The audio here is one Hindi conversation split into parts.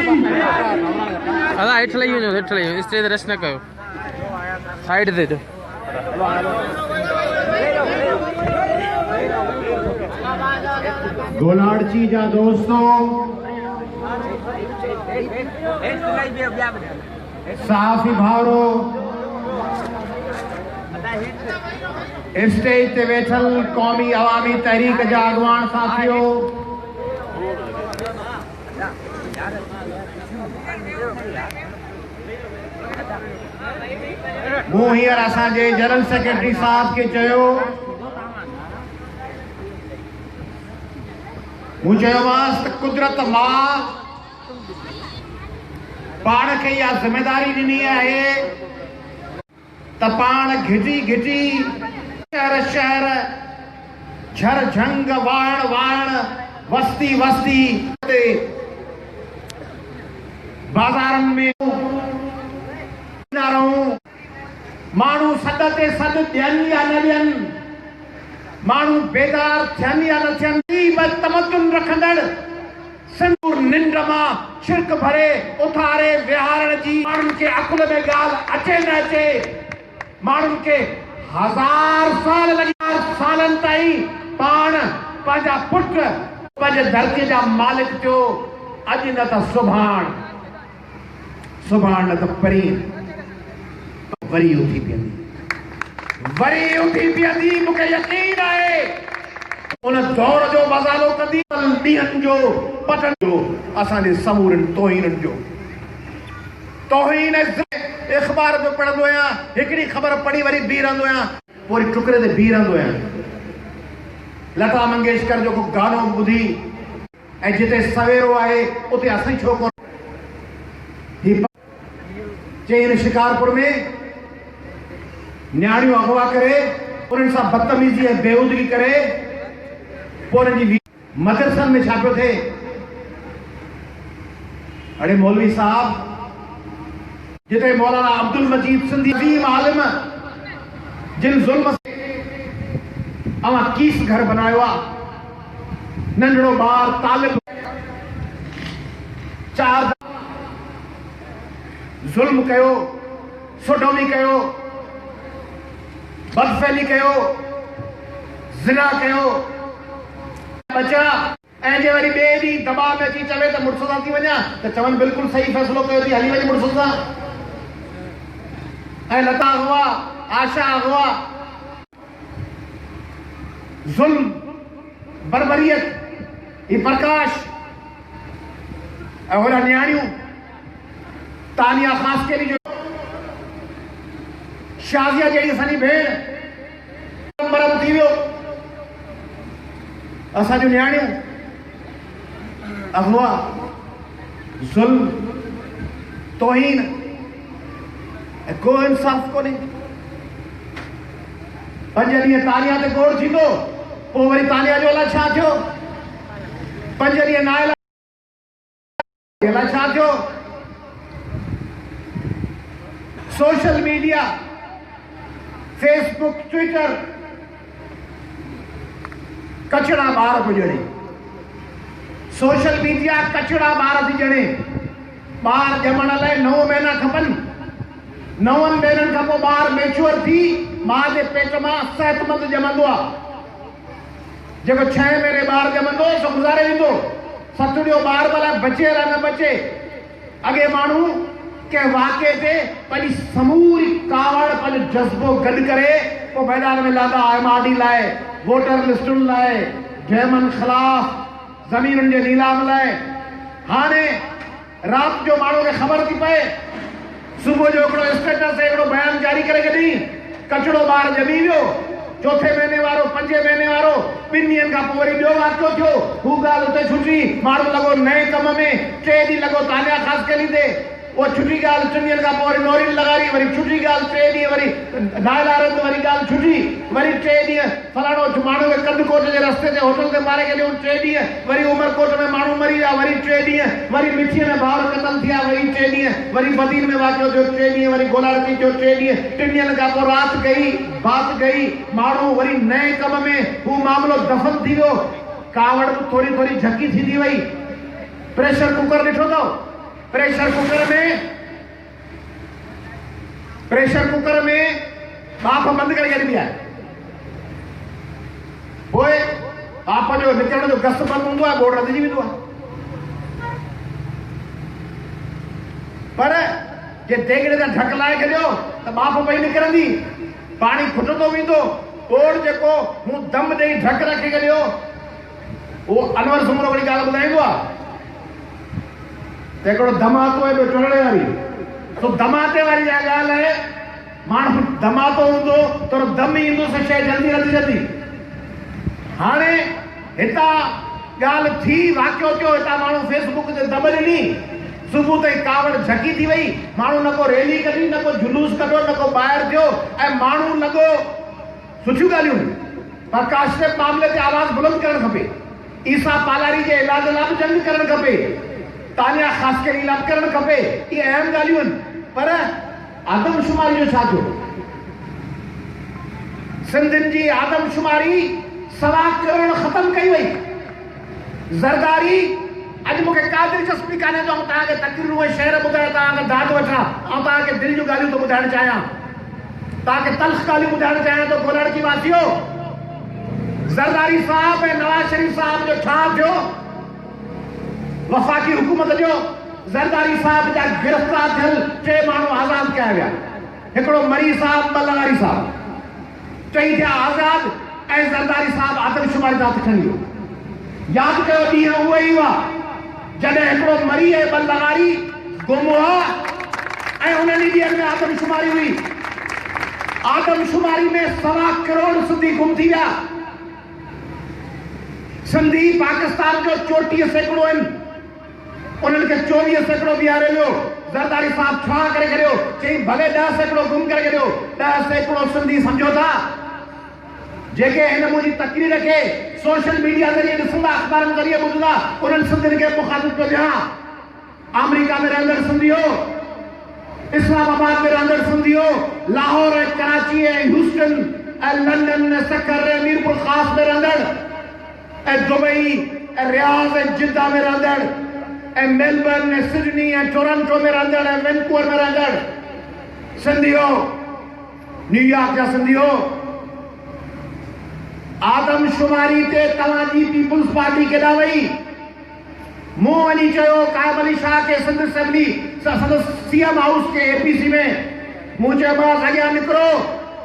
अदा हेठ लही वञो, हेठ लही वञो, स्टेज रश न कयो, साइड ते ॾियो। गोलाड़ची जा दोस्तों, साफ़ी भावरो, स्टेज ते वेठल क़ौमी अवामी तहरीक जा अॻवान साथियो, मूं हींअर असांजे जनरल सेक्रेटरी साहब खे चयो, मूं चयोमांसि त कुदरत मां पाण खे इहा ज़िमेदारी ॾिनी आहे त पाण घिटी घिटी शहर शहर झर झंग वाण वाण वस्ती वस्ती बाज़ारनि में न रहूं, माण्हू सॾ ते सॾ ॾियनि या न ॾियनि, माण्हू बेदार थियनि या न थियनि, तमदुन रखंदड़ सिंदूर निंड मां छिरक भरे उथारे विहारण जी माण्हुनि खे अकुल में ॻाल्हि अचे न अचे, माण्हुनि खे 1000 साल लॻा सालनि ताईं पाण पंहिंजा पुट पंहिंजे धरतीअ जा मालिक थियो, अॼु न त सुभाण, सुभाण न त परीं वरी उथी बीहंदी, वरी उथी बीहंदी। मूंखे यकीन आहे उन दौर जो मज़ालो कंदी, ॾींहंनि जो पटनि जो असांजे समूरनि तोहीननि जो। तोहीन अख़बार में पढ़ंदो आहियां, हिकिड़ी ख़बर पढ़ी वरी बीह रहंदो आहियां, वरी टुकड़े ते बीह रहंदो आहियां। लता मंगेशकर जो को गानो ॿुधी ऐं जिते सवेरो आहे उते असली छो कोन, चई हिन शिकारपुर में न्याणियूं अगवा करे उन्हनि सां बदतमीज़ी ऐं बेहूदगी करे पोइ उन्हनि जी मदरसनि में छा पियो थिए। अड़े मौलवी साहब, जिते मौलाना अब्दुल मजीद सिंधी अज़ीम आलिम जिन ज़ुल्म से अवां कीस घर बनायो आहे, नंढड़ो ॿार तालिब 4 ज़ुल्म कयो, सोडोमी कयो, बदफैली कयो, ज़िना कयो, बचा ऐं जे वरी ॿिए ॾींहुं दबाव में अची चवे त मुड़ुस सां थी वञा त चवनि बिल्कुलु सही फ़ैसिलो कयो थी, हली वञे मुड़ुस सां। ऐं लता अगवा, आशा अगवा, ज़ुल्म, बर्बरियत, ही प्रकाश ऐं होॾा न्याणियूं, तानिया ख़ासि कहिड़ी जो शाज़िया जहिड़ी असांजी भेण मरम थी वियो, असांजूं न्याणियूं अगवा, ज़ुल्म, तोहीन ऐं को इंसाफ़ कोन्हे। 5 ॾींहं तानिया ते गोड़ थींदो, पोइ वरी तानिया जो अलाए छा थियो, 5 ॾींहं नाइला अलाए छा थियो। सोशल मीडिया, फेसबुक, ट्विटर, कचड़ा ॿार को ॼणे, सोशल मीडिया कचड़ा ॿार थी ॼणे। ॿार ॼमण लाइ 9 महीना खपनि, 9 महीननि खां पोइ ॿार मैच्योर थी मां जे पेट मां सिहतमंद ॼमंदो आहे। जेको 6 महीने ॿार ॼमंदो सो गुज़ारे वेंदो, 7 ॿार भला बचे या न बचे। अॻे माण्हू कंहिं वाक़े ते पंहिंजी समूरी कावड़ पंहिंजो जज़्बो गॾु करे पोइ मैदान में लादा, MRD लाइ, वोटर लिस्टुनि लाइ, डैमनि ख़िलाफ़, ज़मीनुनि जे नीलाम लाइ। हाणे राति जो माण्हू खे ख़बर थी पए, सुबुह जो हिकिड़ो स्टेटस ते हिकिड़ो बयानु जारी करे छॾी, कचड़ो ॿार ॼमी वियो, 4 महीने वारो, 5 महीने वारो, 2 ॾींहंनि खां पोइ वरी ॿियो वाक़ियो थियो, हू ॻाल्हि उते छुटी, माण्हू लॻो नए कम में, 3 ॾींहं लॻो तानिया ख़ासि कली ते, वो छुट्टी ॻाल्हि 3 ॾींहंनि खां पोइ वरी नोरिन लॻारी, वरी छुट्टी ॻाल्हि 3 ॾींहं, वरी नाइला रंग, वरी ॻाल्हि छुटी, वरी 3 ॾींहं फलाणो माण्हू खे कंदकोट जे रस्ते ते होटल ते मारे छॾियो, 3 ॾींहं, वरी उमरकोट में माण्हू मरी विया, वरी 3 ॾींहं, वरी मिठीअ में भाउर क़तल थिया, वरी 3 ॾींहं, वरी बदीन में वाक़ियो थियो 3 ॾींहं, वरी गोलाड़की थियो 3 ॾींहं, 3 ॾींहंनि खां पोइ राति गई, बात गई, माण्हू वरी नए कम में, हू मामिलो दफ़न थी वियो, कावड़ थोरी थोरी झकी थींदी वई। प्रेशर कुकर ॾिठो अथव, प्रेशर कुकर में बाप बंद करे छॾिबी आहे। पोइ बाप जो निकिरण जो गस बंदि हूंदो आहे, बोर्ड रधिजी वेंदो आहे। पर जे देगिड़े ते ढक लाए छॾियो त बाप पई निकिरंदी, पाणी खुटंदो वेंदो। बोर्ड जेको मूं दम ॾेई ढक रखी छॾियो, उहो अनवर सुमरो वरी ॻाल्हि ॿुधाईंदो आहे त हिकिड़ो धमाको आहे ॿियो टोड़े वारी। सो धमाके वारी इहा ॻाल्हि आहे, माण्हू धमाको हूंदो थोरो दम ईंदो त शइ जल्दी जल्दी। हाणे हितां ॻाल्हि थी, वाकियो थियो, हितां माण्हू फेसबुक ते दम ॾिनी, सुबुह ताईं कावड़ झकी थी वई, माण्हू न को रैली कढी, न को जुलूस कढियो, न को ॿाहिरि थियो, ऐं माण्हू लॻो सुठियूं ॻाल्हियूं। पर काशफ मामले ते आवाज़ बुलंद करणु खपे, ईसा पालारी जे इलाज लाइ बि जंग करणु खपे, तानिया ख़ासकर इलाज करणु खपे। इहे अहम ॻाल्हियूं आहिनि। पर आदमशुमारी जो छा थियो? सिंधियुनि जी आदमशुमारी 1.25 करोड़ ख़तम कई वई। ज़रदारी अॼु मूंखे का दिलचस्पी कान्हे त तव्हांखे तकरीरूं ऐं शहर ॿुधायां, तव्हांखे दाद वठां, ऐं तव्हांखे दिलि जूं ॻाल्हियूं थो ॿुधाइणु चाहियां, तव्हांखे तल्ख़ ॻाल्हियूं ॿुधाइणु चाहियां थो। गोलड़ की वासियो, ज़रदारी साहब ऐं नवाज़ शरीफ़ साहब जो छा थियो? वफ़ाक़ी हुकूमत जो ज़रदारी साहब जा गिरफ़्तार थियल 3 माण्हू आज़ाद कया विया। हिकिड़ो मरी साहब, बल्लगारी साहब, 3 थिया आज़ाद, ऐं ज़रदारी साहब आदमशुमारी जा हथ खणी वियो। यादि कयो, ॾींहं उहे ई हुआ जॾहिं हिकिड़ो मरी ऐं बल्लगारी गुम हुआ, ऐं उन्हनि ॾींहंनि में आदमशुमारी हुई। आदमशुमारी में 1.25 करोड़ सिंधी गुम थी विया। सिंधी पाकिस्तान जो 34 सैकड़ो आहिनि, उन्हनि खे 24 सैकड़ो बीहारे वियो। ज़रदारी साहब छा करे छॾियो? चई भले 10 सैकड़ो गुम करे छॾियो, 10 सैकड़ो सिंधी सम्झो था जेके हिन मुंहिंजी तकरीर खे सोशल मीडिया ज़रिए ॾिसंदा, अख़बारनि ज़रिए ॿुधंदा, उन्हनि सिंधियुनि खे मुखातिब पियो ॾियां। अमेरिका में रहंदड़ सिंधियो, इस्लामाबाद में रहंदड़ सिंधियो, लाहौर ऐं कराची ऐं ह्यूस्टन ऐं लंडन ऐं सखर ऐं मीरपुर ख़ास में रहंदड़, ऐं दुबई ऐं रियाज़ ऐं जिद्दा में रहंदड़, ऐं मेलबर्न ऐं सिडनी ऐं टोरंटो में रहंदड़, ऐं वैनकूवर में रहंदड़ सिंधियो, न्यूयॉर्क जा सिंधियो, आदमशुमारी ते तव्हांजी पीपुल्स पार्टी केॾां वई? मूं वञी चयो कायम अली शाह खे सिंध असेंबली सीएम हाउस के एपीसी में, मूं चयोमांसि अॻियां निकिरो,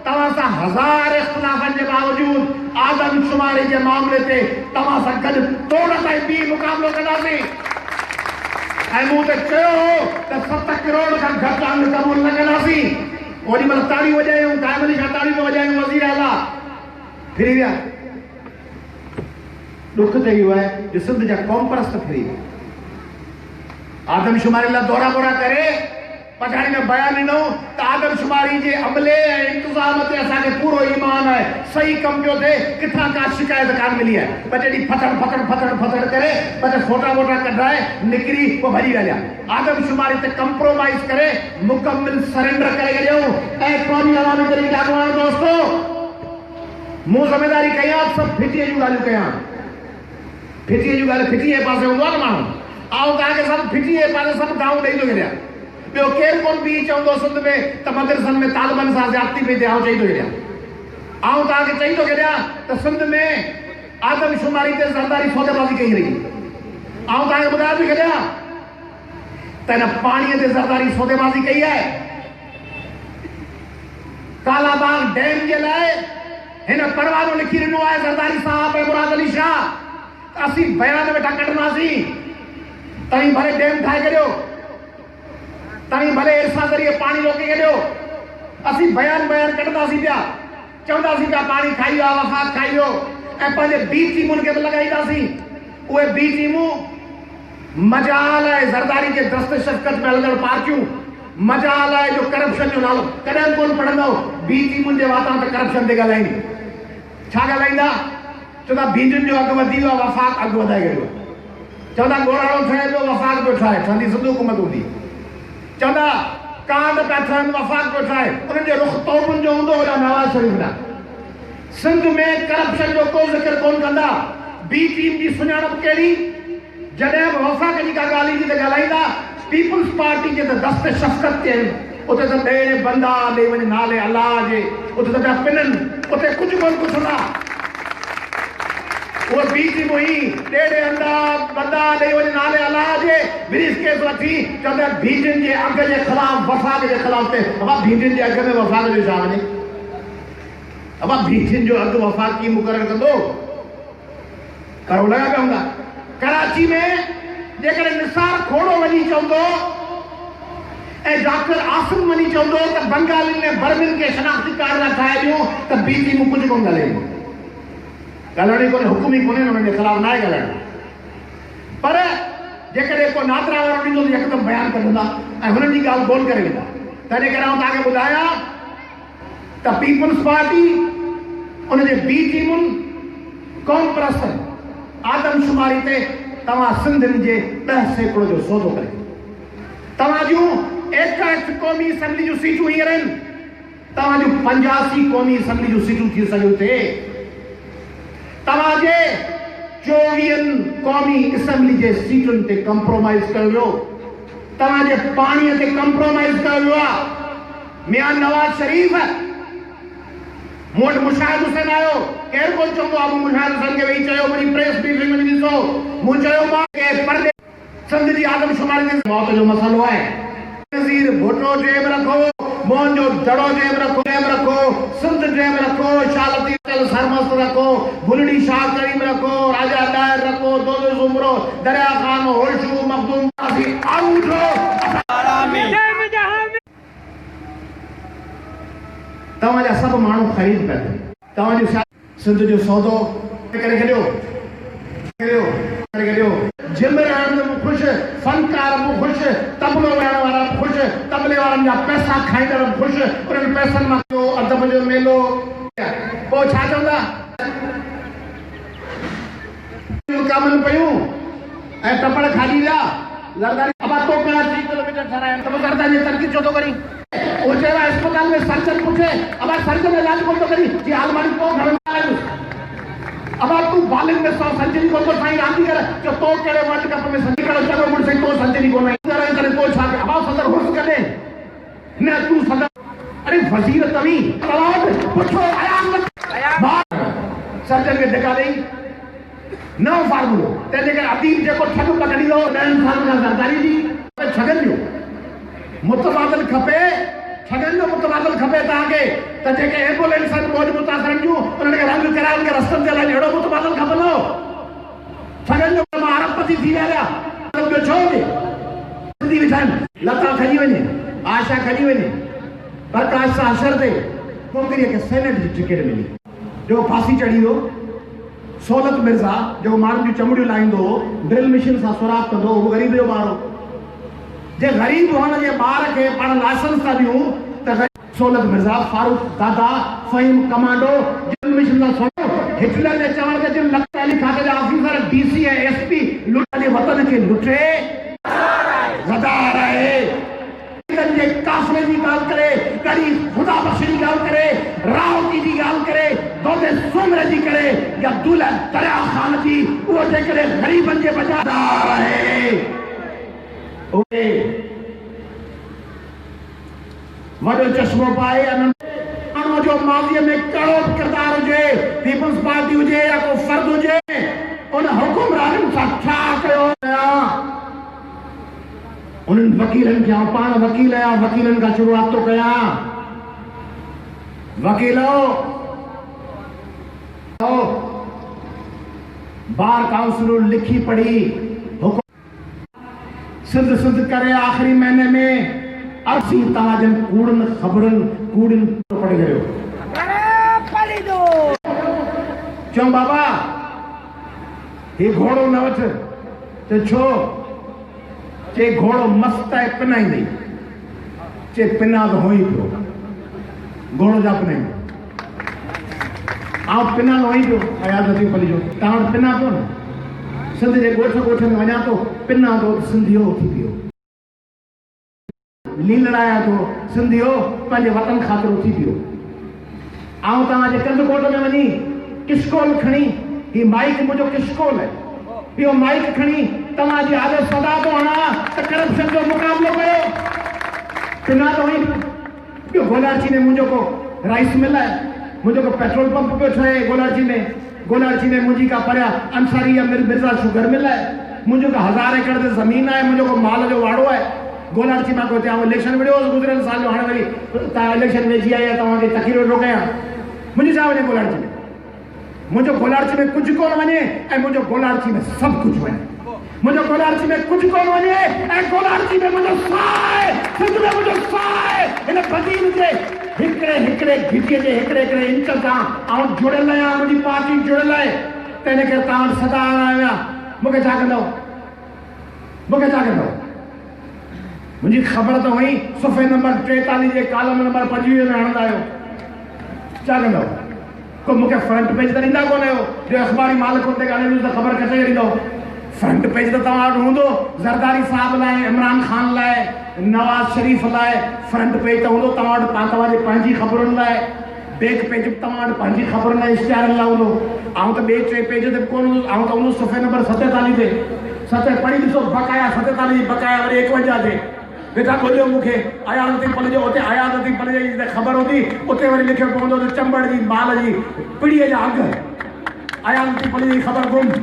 तव्हां सां 1000 इख़्तिलाफ़नि जे बावजूद आदमशुमारी जे मामले ते तव्हां सां गॾु तोड़ ताईं बि मुक़ाबिलो कंदासीं। ऐं मूं त चयो हो त 7 करोड़ खां घटि अंग क़बूल न कंदासीं। ओॾी महिल ताड़ियूं वॼायूं, कायम अली शाह ताड़ियूं पियो वॼायूं, वज़ीर आला फिरी विया। ॾुख त इहो आहे जो सिंध जा क़ौम परस्त फिरी विया। आदमशुमारी लाइ दौरा बोरा करे पछाड़ी में बयान ॾिनो त आदमशुमारी जे अमले ऐं इंतज़ाम ते असांखे पूरो ईमान आहे, सही कमु पियो थिए, किथां का शिकायत कान मिली आहे। ॿ टे ॾींहं फतड़ करे ॿ टे फोटा वोटा कढाए निकिरी पोइ भॼी हलिया। आदमशुमारी ते कंप्रोमाइज़ करे मुकमिल सरेंडर करे छॾियऊं। ऐं क़ौमी अवामी तरीक़े अॻुवान दोस्तो, मूं ज़िमेदारी कयां, सभु फिटीअ जूं ॻाल्हियूं कयां। फिटीअ जूं ॻाल्हि फिटीअ जे पासे हूंदो आहे न माण्हू, ऐं तव्हांखे सभु फिटीअ जे पासे सभु गांव ॾेई थो छॾियां। ॿियो केरु कोन बि चवंदो सिंध में त मदरसनि में तालिबनि सां ज़्यादती पई थिए, आउं चई थो छॾियां। आउं तव्हांखे चई थो छॾियां त सिंध में आदमशुमारी ते ज़रदारी सौदेबाज़ी कई रही। आउं तव्हांखे ॿुधाए थो छॾियां त हिन पाणीअ ते ज़रदारी सौदेबाज़ी कई आहे। कालाबाग डैम जे लाइ हिन परवानो लिखी ॾिनो आहे ज़रदारी साहब ऐं मुराद अली शाह। असीं बयान वेठा कढंदासीं, तव्हीं भले डैम ठाहे छॾियो, तव्हीं भले इरसा ज़रिए पाणी रोके छॾियो, असीं बयान कढंदासीं पिया, चवंदासीं पिया पाणी खाई वियो आहे, वफ़ाक़ खाई वियो, ऐं पंहिंजे बी टीमुनि खे बि लॻाईंदासीं। उहे बी टीमूं मजाल आहे ज़रदारी जे दस्त शफ़क़त में हलंदड़ पार्टियूं, मजाल आहे जो करप्शन जो नालो कॾहिं कोन पढ़ंदव। बी टीमुनि जे वातां त करप्शन ते ॻाल्हाईंदी, छा ॻाल्हाईंदा? चवंदा भींडियुनि जो अघु वधी वियो आहे, वफ़ाक़ अघु वधाए छॾियो। चवंदा ॻोराड़ो ठहे पियो, वफ़ाक़ पियो ठाहे, ठहंदी सिंध हुकूमत हूंदी। चवंदा कांड पिया ठहनि, वफ़ाक़ पियो ठाहे, उन्हनि जो रुख़ तौबुनि जो हूंदो होॾां नवाज़ शरीफ़ ॾांहुं। सिंध में करप्शन जो को ज़िक्र कोन कंदा। बी टीम जी सुञाणप कहिड़ी? जॾहिं बि वफ़ाक़ जी का ॻाल्हि ईंदी त ॻाल्हाईंदा, पीपल्स पार्टी जे त दस्त शफ़क़त चइनि उते त ॾे बंदा ॾे वञे नाले अलाह जे उते त पिया पिननि उते कुझु कोन कुझु न वो बीच मुही ॾेढे अंदा बंदा ॾे वञे नाले अलाह जे ब्रिज केस वठी चवंदा बीजनि जे अघ जे ख़िलाफ़ वफ़ाक़ जे ख़िलाफ़ ते अबा बीजनि जे अघ में वफ़ाक़ जो छा वञे अबा बीजनि जो अघु वफ़ाक़ कीअं मुक़ररु कंदो करो लॻा पिया हूंदा कराची में जेकॾहिं निसार खोड़ो वञी चवंदो ऐं डॉक्टर आसिम वञी चवंदो त बंगालियुनि ने बर्मिन खे शनाख़्ती कार्ड न ठाहे ॾियो त बीजी मूं कुझु कोन ॻाल्हाईंदो ॻाल्हाइण कोन्हे हुकुम ई कोन्हे हुननि जे ख़िलाफ़ न आहे ॻाल्हाइणु पर जेकॾहिं को नातरा वारो ॾींदो त यकदमि बयानु कंदा ऐं हुननि जी ॻाल्हि बोल करे वेंदा तंहिंजे करे आउं तव्हांखे ॿुधायां त पीपल्स पार्टी उनजे बी टीमुनि क़ौम परस्तनि आदमशुमारी ते तव्हां सिंधियुनि जे 10 सैकड़ो जो सौदो करे तव्हां जूं 61 क़ौमी असेंबली जूं सीटूं हींअर आहिनि तव्हां जूं 85 क़ौमी असेंबली जूं सीटूं थी सघियूं थिए तव्हां जे 24 क़ौमी असेंबली जे सीटुनि ते कंप्रोमाइज़ कयो वियो तव्हां जे पाणीअ ते कंप्रोमाइज़ कयो वियो आहे मियां नवाज़ शरीफ़ मूं वटि मुशाहिद हुसैन आयो केरु कोन चवंदो आहे मुशाहिद हुसैन खे वेही चयो मुंहिंजी प्रेस ब्रीफिंग में ॾिसो मूं चयो मां के परदे सिंध जी आदमशुमारी ते मौत जो मसइलो आहे नज़ीर भुट्टो जेब रखो मोहन जो दड़ो जेब रखो सिंध जेब रखो शालती तल सरमस्त रखो बुलड़ी शाह करीम रखो राजा दायर रखो दोदो जुमरो दरिया खान होशू मखदूम काफी आउठो तव्हांजा सभु माण्हू ख़रीद पिया कनि तव्हांजो सिंध जो सौदो करे छॾियो जिम रहण में ख़ुशि फनकार बि ख़ुशि तबलो वॼाइण वारा बि ख़ुशि तबले वारनि जा पैसा खाईंदड़ बि ख़ुशि उन्हनि पैसनि मां अदब जो मेलो पोइ छा चवंदा कमनि पियूं ऐं टपड़ खाली विया लड़दारी अबा तो कया 3 किलोमीटर ठहराया त करदा जी तरक़ी छो थो करी वो चेवा अस्पताल में सर्जन पूछे अबा सर्जन इलाज को तो करी जी अलमारी को घर में आयो अबा तू बालिग में 100 सर्जरी को तो साईं रांदी कर जो तो केड़े वर्ल्ड कप में सर्जरी करो चलो मुड़ से तो सर्जरी को नहीं करे तो छा अबा सदर हुस करे न तू सदर अरे वजीर तवी तलाब पुछो आया सर्जन के धक्का देई नओ फार्मूलो ते जेके अदीब जेको ठग पकड़ी लो 10 साल का सरदारी जी छगन जो मुतबादल खपे छगन जो मुतबादल खपे तव्हांखे त जेके एम्बुलेंस आहिनि मौज मुतासिरनि जूं उन्हनि खे रंग कराए उनखे रस्तनि ते हलाइनि अहिड़ो मुतबादल खपंदो छगन जो मां अरबपति थी विया ॿियो छो हुजे सिंधी विछाइनि लता खॼी वञे आशा खॼी वञे प्रकाश सां असर ते छोकिरीअ खे सेनेट जी टिकट मिली जो फांसी चढ़ी वियो सहूलत मिर्ज़ा जो माण्हुनि जूं चमड़ियूं लाहींदो ड्रिल मशीन सां सुराख कंदो उहो ग़रीब जो ॿार जे ग़रीब हुअण जे ॿार खे पाण लाइसेंस था ॾियूं त सहूलत मिर्ज़ा फारूक दादा फ़हीम कमांडो ड्रिल मशीन सां सुराख हिटलर जे चवण ते जिन लख अली खाते जा ऑफिसर डीसी ऐं एसपी लुट जे वतन खे लुटे ज़दार आहे जे काफ़िले जी ॻाल्हि करे कॾहिं ख़ुदा बख़्श जी ॻाल्हि करे रावती जी ॻाल्हि करे दोदे सुमरे जी करे या दूल्हा दरिया खान जी उहो जेकॾहिं ग़रीबनि जे बचादार आहे उहे वॾो चश्मो पाए माण्हूअ जो माज़ीअ में कहिड़ो बि किरदारु हुजे पीपल्स पार्टी हुजे या को फ़र्द हुजे उन हुकुमराननि सां छा कयो उन्हनि वकीलनि खे पाण वकील आहियां वकीलनि खां शुरूआत थो कयां वकीलो बार काउंसिल लिखी पढ़ी सिंध सिंध करे आखिरी महीने में असी तव्हांजनि कूड़नि ख़बरुनि कूड़नि पढ़ी रहियो चऊं बाबा हे घोड़ो न वठ त छो चे घोड़ो मस्त है पिना ही नहीं चे पिना तो हो ही पियो घोड़ो जा पिना आप पिना हो ही पियो आयाद अची पली जो तव्हां पिना पियो न सिंध जे ॻोठ ॻोठ में वञा तो पिना तो सिंधियो थी पियो लीलड़ाया तो सिंधियो पंहिंजे वतन ख़ातिरो थी पियो आउं तव्हांजे कंदकोट में वञी किशकोल खणी ही माइक मुंहिंजो किशकोल है इहो माइक खणी तव्हांजी आदत सदा तो हणा त करप्शन जो मुक़ाबिलो कयो पिना तो ही ॿियो गोलार्ची में मुंहिंजो को राइस मिल आहे मुंहिंजो को पेट्रोल पंप पियो ठहे गोलार्ची में मुंहिंजी का परियां अंसारी या मिर्ज़ा शुगर मिल आहे मुंहिंजो को 1000 एकड़ ते ज़मीन आहे मुंहिंजो को माल जो वाड़ो आहे गोलार्ची मां को हिते इलेक्शन विढ़ियो गुज़िरियल साल जो हाणे वरी तव्हां इलेक्शन में जी आया तव्हांखे तकीर वेठो कयां मुंहिंजो छा वञे गोलार्ची में मुंहिंजो गोलार्ची में कुझु कोन वञे ऐं मुंहिंजो गोलार्ची में सभु कुझु वञे मुझे गोलार्ची में कुछ कोन वने ए गोलार्ची में मुझे साए सिंध में मुझे साए इन बदीन जे हिकड़े घिटी जे हिकड़े इंच सा आउं जुड़ल आहियां मुंहिंजी पार्टी जुड़ल आहे तंहिं करे तव्हां सदा आया मूंखे छा कंदव मुंहिंजी ख़बर त हुई सुफ़े नंबर 43 जे कालम नंबर 25 में हणंदा आहियो छा कंदव को मूंखे फ्रंट पेज त ॾींदा कोन आहियो जो अख़बारी मालिकुनि ते ॻाल्हाईंदुसि त ख़बर किथे ॾींदव फ्रंट पेज तो तव्हां वटि हूंदो ज़रदारी साहब लाइ इमरान खान लाइ नवाज शरीफ लाइ फ्रंट पेज तो हूंदो तव्हां वटि तव्हांजी पंहिंजी ख़बरुनि लाइ बैक पेज तव्हां वटि पंहिंजी ख़बरुनि लाइ इश्तिहारनि लाइ हूंदो आउं त ॿिए 3 पेज ते कोन हूंदो आउं त हूंदो सुफ़े नंबर 47 ते सते पढ़ी ॾिसो बकाया 47 जी बकाया वरी 51 ते बेटा ॻोल्हियो मूंखे आयाती पल जो उते आयाती पल जी ख़बर हूंदी उते वरी लिखियो पवंदो त चंबड़ जी माल जी पिड़ीअ जा अघ आयाती पल जी ख़बर गुम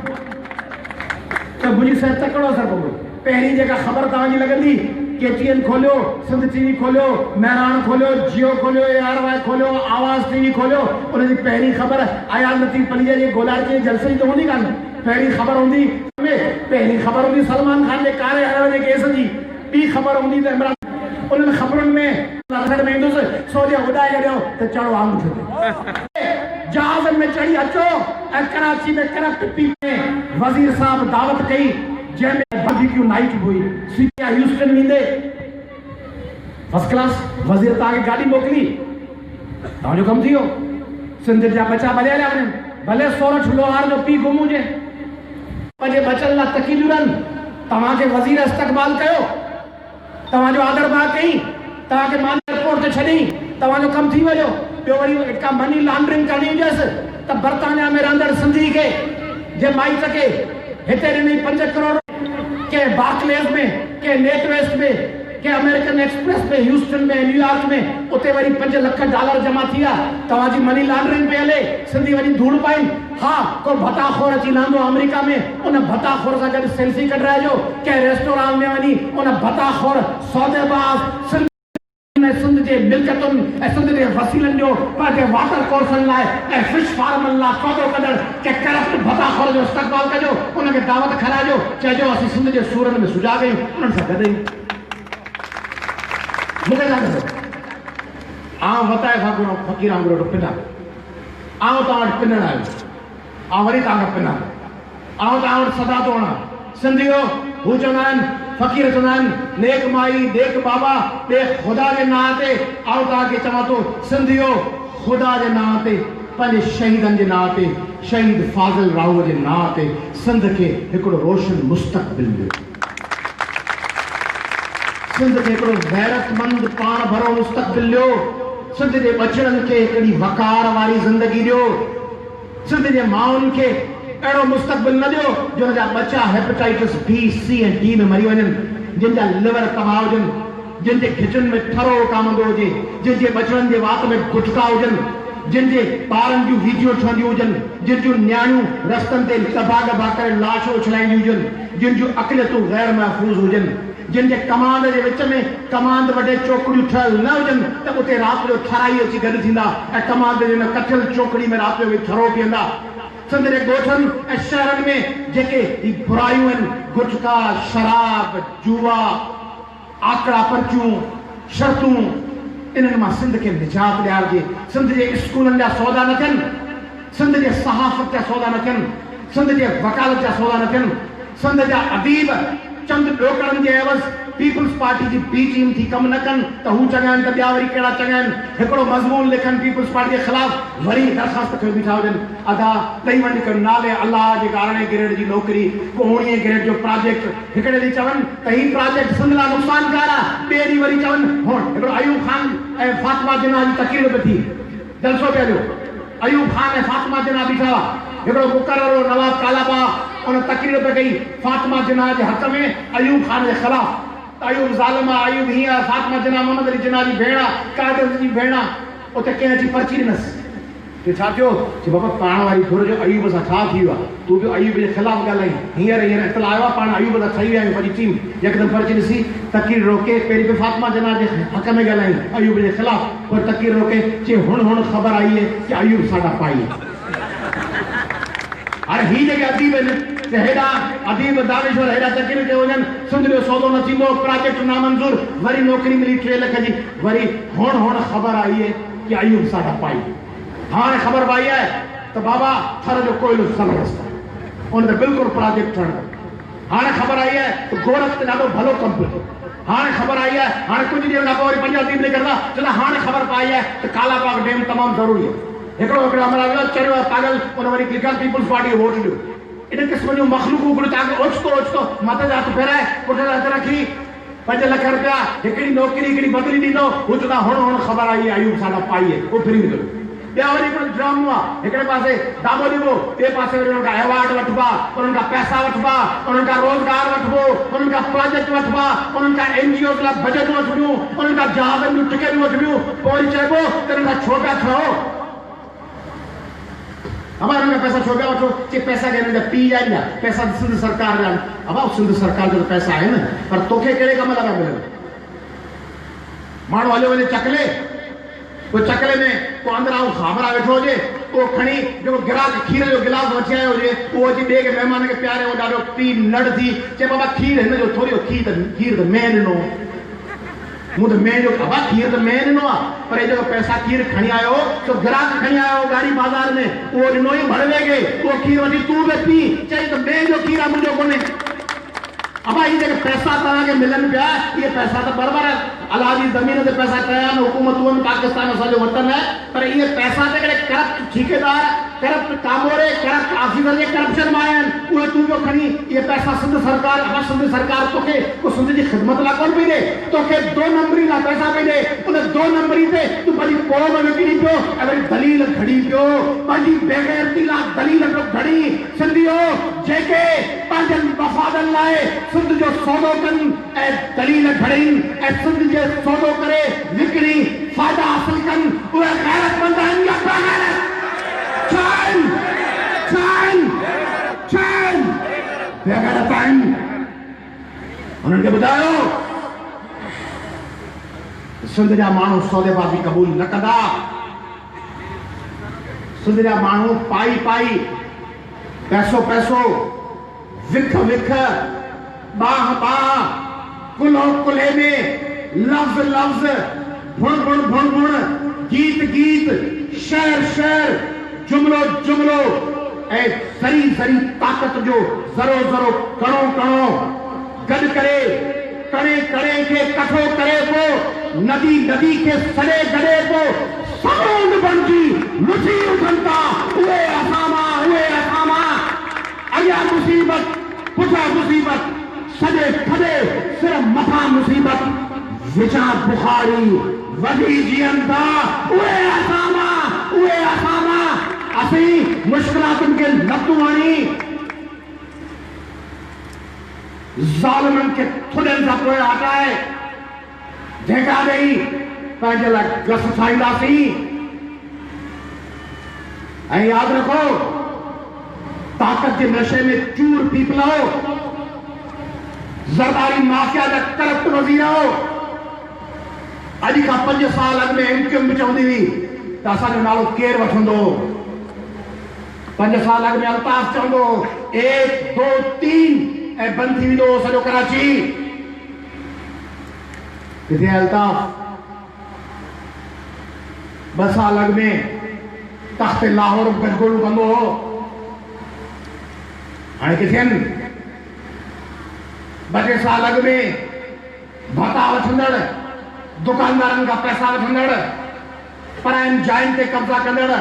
तो मुझी से तकड़ो असर पवो पहिरीं जेका ख़बर तव्हांजी लॻंदी KTN खोलियो सिंध TV खोलियो महराण खोलियो जियो खोलियो ARY खोलियो आवाज़ TV खोलियो उनजी पहिरीं ख़बर आया लतीफ़ पलीअ जे गोलार्ची जलसे जी तो हूंदी कान पहिरीं ख़बर हूंदी पहिरीं ख़बर हूंदी सलमान खान जे कारे हरण जे केस जी ॿी ख़बर हूंदी त इमरान उन्हनि ख़बरुनि में लड़खड़ में ईंदुसि सोचे उॾाए छॾियो त चढ़ो आऊं छॾियो जहाज़ में चढ़ी अचो ऐं कराची में करप्ट पी में वज़ीर साहब दावत कई जंहिंमें बारबेक्यू नाइट हुई सीटिया ह्यूस्टन वेंदे फर्स्ट क्लास वज़ीर तव्हांखे गाॾी मोकिली तव्हांजो कमु थी वियो सिंध जा बचा भले हलिया वञनि भले सोरठ लोहार जो पीउ गुम हुजे पंहिंजे बचनि लाइ तकीलियूं रहनि तव्हांखे वज़ीर इस्तक़बाल कयो तव्हांजो आदर भाव कई तव्हांखे मान एयरपोर्ट ते छॾी तव्हांजो कमु थी वियो ॿियो वरी का मनी लॉन्ड्रिंग करणी हुजेसि त बर्तानिया में रहंदड़ सिंधी खे जे माइट खे हिते ॾिनी 5 करोड़ के बार्कलेज में के नेट वेस्ट में के अमेरिकन एक्सप्रेस में ह्यूस्टन में न्यूयॉर्क में उते वरी $5 लाख जमा थिया तव्हांजी मनी लॉन्ड्रिंग पे हले सिंधी वरी धूड़ पाइन हाँ को भताखोर अची लहंदो अमेरिका में उन भताखोर सां गॾु सेल्फी कढाइजो के रेस्टोरेंट में वञी उन भताखोर सौदेबाज़ सिंध जे मिल्कतुनि ऐं सिंध जे वसीलनि जो पंहिंजे वाटर कोर्सनि लाइ ऐं फिश फार्मनि लाइ सौदो कढण के करप्ट भताखोर जो इस्तक़बाल कजो उनखे दावत खाराइजो चइजो असीं सिंध जे सूरनि में सुॼा कयूं उन्हनि सां गॾु मूंखे छा कयो आउं वताए खां फ़क़ीर वांगुरु पिना आउं तव्हां वटि पिनण आयो आउं वरी तव्हांखां पिना आउं तव्हां वटि सदा थो हणां सिंधियो हू चवंदा आहिनि फ़क़ीर चवंदा आहिनि नेक माई नेक बाबा ॿिए ख़ुदा जे नाम ते आउं तव्हांखे चवां थो सिंधियो ख़ुदा जे नाम ते पंहिंजे शहीदनि जे नाम ते शहीद फाज़िल राव जे नाम ते सिंध खे हिकिड़ो रोशन मुस्तक़बिल ॾियो सिंध खे हिकिड़ो गैरतमंद पाण भरो मुस्तक़बिल ॾियो सिंध जे बचड़नि खे हिकिड़ी वकार वारी ज़िंदगी ॾियो सिंध जे माउनि खे अहिड़ो मुस्तक़बिल न ॾियो जो हुनजा बचा हेपेटाइटिस B, C ऐं D में मरी वञनि जिन जा लिवर तबाह हुजनि जिन जे खिचनि में ठरो कामंदो हुजे जिन जे बचड़नि जे वात में गुटका हुजनि जिन जे ॿारनि जूं वीडियो ठहंदियूं हुजनि जिन जूं नियाणियूं रस्तनि ते दबा करे लाशूं उछलाईंदियूं हुजनि जिन जूं अक़लियतूं गैर महफ़ूज़ हुजनि जिन जे कमांड जे विच में कमांड वॾे चोकड़ियूं ठहियल न हुजनि त उते राति जो ठाराई अची गॾु थींदा ऐं कमांड जे हिन कठियल चोकड़ी में राति जो ठरो पीअंदा सिंध जे ॻोठनि ऐं शहरनि में जेके बुरायूं आहिनि गुटका शराब जुआ आकड़ा पर्चियूं शर्तूं इन्हनि मां सिंध खे निजात ॾियारिजे सिंध जे स्कूलनि जा सौदा न थियनि सिंध जे सहाफ़त जा सौदा न थियनि सिंध जे वकालत जा सौदा न थियनि सिंध जा अदीब चंद ॾोकड़नि जे एवज़ पीपल्स पार्टी जी बी टीम थी कमु न कनि त हू चङा आहिनि त ॿिया वरी कहिड़ा चङा आहिनि हिकिड़ो मज़मून लिखनि पीपल्स पार्टी जे ख़िलाफ़ वरी दरख़्वास्त कयो बीठा हुजनि अदा ॾेई वञी करे नाले अलाह जे 11हें ग्रेड जी नौकिरी को 19हें ग्रेड जो प्रोजेक्ट हिकिड़े ॾींहुं चवनि त हीउ प्रोजेक्ट सिंध लाइ नुक़सानकार आहे ॿिए ॾींहुं वरी चवनि हुन हिकिड़ो अयूब ख़ान ऐं फातिमा जिन्ना जी तक़रीर बि थी जलसो पियो हलियो अयूब ख़ान ऐं फातिमा जिन्ना बीठा हुआ हिकिड़ो मुक़रर नवाब कालाबा उन तकरीर पे कई फातिमा जिन्ना जे हक़ में अयूब खान जे ख़िलाफ़। अयूब ज़ालिम आहे, अयूब हीअं आहे, फातिमा जिन्ना मोहम्मद अली जिन्ना जी भेण आहे, कादिर जी भेण आहे। उते कंहिं अची पर्ची ॾिनसि कि छा थियो? चई बाबा पाण वारी घुर जो अयूब सां छा थी वियो आहे? तूं बि अयूब जे ख़िलाफ़ ॻाल्हाई। हींअर इतला आयो आहे, पाण अयूब सां ठही विया आहियूं। पंहिंजी टीम यकदमि पर्ची ॾिसी तकरीर रोके, पहिरीं पे फातिमा जिन्ना जे हक़ में ॻाल्हाई अयूब जे ख़िलाफ़, पर तकरीर रोके चई हुण ख़बर आई है कि अयूब साडा पाई है। हाणे ही जेके अदीब आहिनि, हेॾा अदीब दानिश्वर हेॾा तकरीर कयो वञनि, सिंध जो सौदो न थींदो, प्रोजेक्ट नामंज़ूर, वरी नौकरी मिली 3 लाख जी, वरी हुण ख़बर आई है कि अयूब साडा पाई। हाणे ख़बर पई आहे त बाबा थर जो कोयलो ज़बरदस्त उन ते बिल्कुलु प्रोजेक्ट ठहंदो। हाणे ख़बर आई आहे त गोरख ते ॾाढो भलो कमु पियो। हाणे ख़बर आई आहे, हाणे कुझु ॾींहं खां पोइ वरी 5 अदीब निकिरंदा, चवंदा हाणे ख़बर पई आहे त कालाबाग डैम तमामु ज़रूरी आहे। हिकिड़ो अमरावती चरियो आहे पागल, उन वरी लिखियल पीपुल्स पार्टी खे वोट ॾियो। इन क़िस्म जूं मख़लूक़ूं गुरू तव्हांखे ओचितो मथे जा हथ फेराए, पुठि जा हथ रखी 5 लाख रुपया हिकिड़ी नौकरी हिकिड़ी बदिली ॾींदो। हू चवंदा हुण ख़बर आई आहे अयूब साडा पाई है, उहो फ्री मिलंदो। ॿिया वरी हिकिड़ो ड्रामो आहे, हिकिड़े पासे दाबो ॾिबो, ॿिए पासे वरी उन्हनि खां अवार्ड वठिबा, उन्हनि खां पैसा वठिबा, उन्हनि खां रोज़गार वठिबो, उन्हनि खां प्रोजेक्ट वठिबा, उन्हनि खां NGO लाइ बजट वठिबियूं, उन्हनि खां जहाज़नि जूं टिकटूं वठिबियूं। पोइ वरी चइबो त हिननि खां छो पिया खणो? अब हिननि खां पैसा छो पिया वठो? चई पैसा के हिननि जा पीउ जा आहिनि, पैसा सिंध सरकार जा आहिनि। अब सिंध सरकार जो पैसा आहिनि, पर तोखे कहिड़े कम लाइ मिलनि? माण्हू हलियो वञे चकले, वो चकले में को अंदर आऊं खाबरा वेठो हुजे, वो खणी जो गिराक खीर जो गिलास वठी आयो हुजे, वो अची ॿिए खे महिमान खे प्यारे, वो ॾाढो पी नड़ थी चए बाबा खीर हिन जो थोरी, खीर त मैं ॾिनो, मूं त मैं जो बाबा खीर त मैं ॾिनो आहे, पर हे जेको पैसा खीर खणी आयो तो गिराक खणी आयो गाड़ी बाज़ार में, उहो ॾिनो ई भड़वे खे, उहो खीर वठी तूं बि पी, चई त मैं जो खीर आहे, मुंहिंजो कोन्हे। अब ये जेके पैसा तव्हांखे मिलनि पिया, ये पैसा तो बराबरि आहे, अलाह जी ज़मीन ते पैसा कया आहिनि, हुकूमतूं पाकिस्तान असांजो वतन है, पर ये पैसा ते हिकिड़े करप्ट ठेकेदार, करप्ट कामोरे, करप्ट ऑफिसर जे करप्शन में आया आहिनि, उहे तूं पियो खणी ये पैसा सिंध सरकार, अब सिंध सरकार तोखे को सिंध जी ख़िदमत लाइ कोन पई ॾे, तोखे 2 नंबरी लाइ पैसा पई ॾे, उन 2 नंबरी ते तूं पंहिंजी पोड़ में विकिणी पियो ऐं वरी दलील खणी पियो, पंहिंजी बेग़ैरती लाइ दलील पियो खणी। सिंधियो जेके पंहिंजनि मफ़ादनि लाइ सिंध जो सौदो कनि ऐं दलील खणनि ऐं सिंध जे सौदो करे विकिणी फ़ाइदा हासिल कनि, उहे गैरतमंद आहिनि या बेग़ैरत? बेग़ैरत आहिनि। उन्हनि खे ॿुधायो सिंध जा माण्हू सौदेबाज़ी क़बूल न कंदा, सिंध जा माण्हू पाई पैसो विख बाह कुल्हो कुल्हे में लफ्ज़ भुण गीत शहर जुमलो ऐं सरी ताकत जो ज़रो कणो गॾु करे कणे खे कठो करे पोइ नदी खे सड़े गॾे पोइ समुंड बणिजी लुटी उथनि था। उहे असां अॻियां मुसीबत पुठियां मुसीबत, सॼे थॾे सिर मथां मुसीबत, विचां बुखारी वधी जीअनि था। उहे असां असीं मुश्किलातुनि खे नथूं हणी ज़ालिमनि खे थुॾनि सां पोइ हटाए ढेका ॾेई पंहिंजे लाइ गस ठाहींदासीं। ऐं यादि रखो, ताकत के नशे में चूर पीपलो, जरदारी माफिया जा करप्ट वज़ीर हो। अॼु खां 5 साल अॻु में MQM बि चवंदी हुई त असांजो नालो केरु वठंदो। 5 साल अॻु में अल्ताफ़ चवंदो 1 2 3 ऐं बंदि थी वेंदो सॼो कराची। किथे अल्ताफ़? 2 साल अॻु में तख़्त लाहौर गजगोड़ू कंदो हो, हाणे किथे आहिनि? 2 साल अॻु में भत्ता वठंदड़, दुकानदारनि खां पैसा वठंदड़, परायनि जायुनि ते कब्ज़ा कंदड़,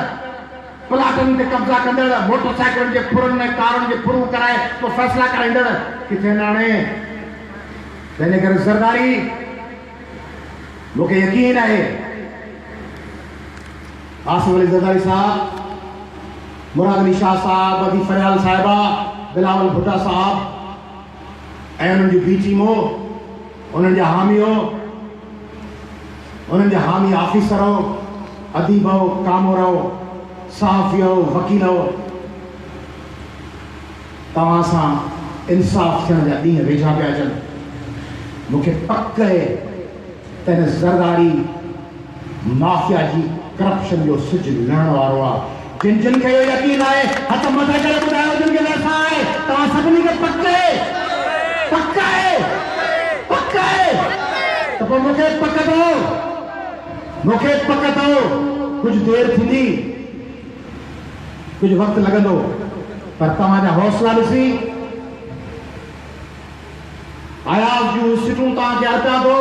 प्लाटनि ते कब्ज़ा कंदड़, मोटरसाइकिलनि जे फुरनि में कारुनि जे फुरूं कराए तो फ़ैसिला कराईंदड़ किथे आहिनि हाणे? तंहिंजे करे ज़रदारी, मूंखे यकीन आहे आसिफ अली ज़रदारी साहब, मुराद अली शाह साहब, अदी फरियाल साहिबा, बिलावल भुट्टा साहब ऐं उन्हनि जी बी टीमो, उन्हनि जा हामियो, उन्हनि जा हामी ऑफिसरो, अदीबो, कामोरो, सहाफ़ियो, वकीलो, तव्हां सां इंसाफ़ थियण जा ॾींहं वेझा पिया अचनि। मूंखे पक आहे त हिन ज़रदारी माफ़िया जी करप्शन जो सिज लहण वारो आहे। जिन खे इहो यकीन आहे हथ मथे करे ॿुधायो, जिन खे वेठा आहे तव्हां सभिनी खे पक आहे, पक आहे, पक आहे त पोइ मूंखे पक अथव, मूंखे पक अथव कुझु देरि थींदी, कुझु वक़्तु लॻंदो, पर तव्हांजा हौसला ॾिसी अयाज़ जूं सिटूं तव्हांखे अर्पिया थो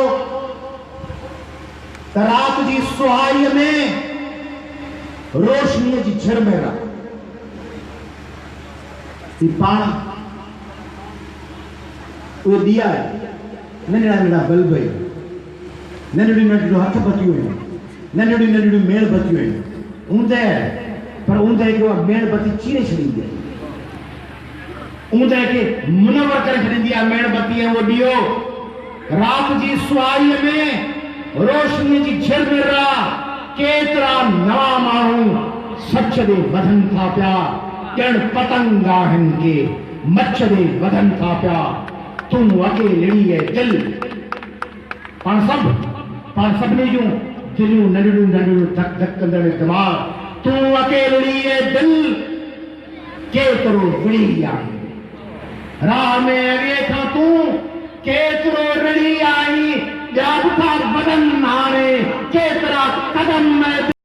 त राति जी सुहाईअ में रोशनीअ जी झिरमेर ही पाण उहे ॾीआ नंढड़ा नंढड़ा बल्ब आहिनि, नंढड़ियूं नंढड़ियूं हथ बतियूं आहिनि, नंढड़ियूं नंढड़ियूं मेणबतियूं आहिनि। ऊंदहि पर ऊंदहि खे उहा मेणबती चीरे छॾींदी आहे, ऊंदहि खे मुनवर करे छॾींदी आहे मेणबती ऐं उहो ॾीओ। राति जी सुहाईअ में रोशनीअ जी झिरमेर केतिरा नवां माण्हू सच ॾे वधनि था पिया, ॼण पतंग आहिनि के मच्छ ॾे वधनि था पिया। तूं अकेली आहे दिल, पाण सभिनी जूं दिलियूं नंढड़ियूं नंढड़ियूं धक धक कंदड़ दिमाग़, तूं अकेली आहे दिल केतिरो विड़ी आहे, राह में अॻे खां तूं केतिरो रड़ी आई, ॿिया बि था वधनि हाणे केतिरा कदम